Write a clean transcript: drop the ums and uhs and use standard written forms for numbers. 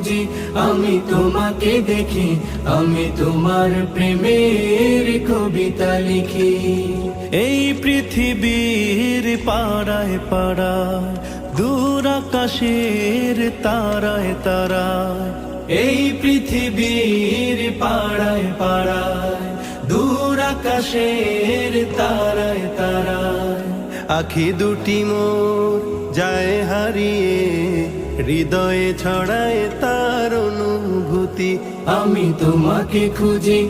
খুঁজি, আমি তোমাকে দেখি, আমি তোমার প্রেমের কবিতা লিখি। এই পৃথিবীর পাড়ায় পাড়ায়, দূর আকাশের তারায় তারায়, এই পৃথিবীর পাড়ায় পাড়ায়, দূর আকাশের তারায় তারায়, আখি দুটি মোর যায় হারিয়ে, হৃদয়ে ছড়ায় তার অনুভূতি। আমি তোমাকে খুঁজি।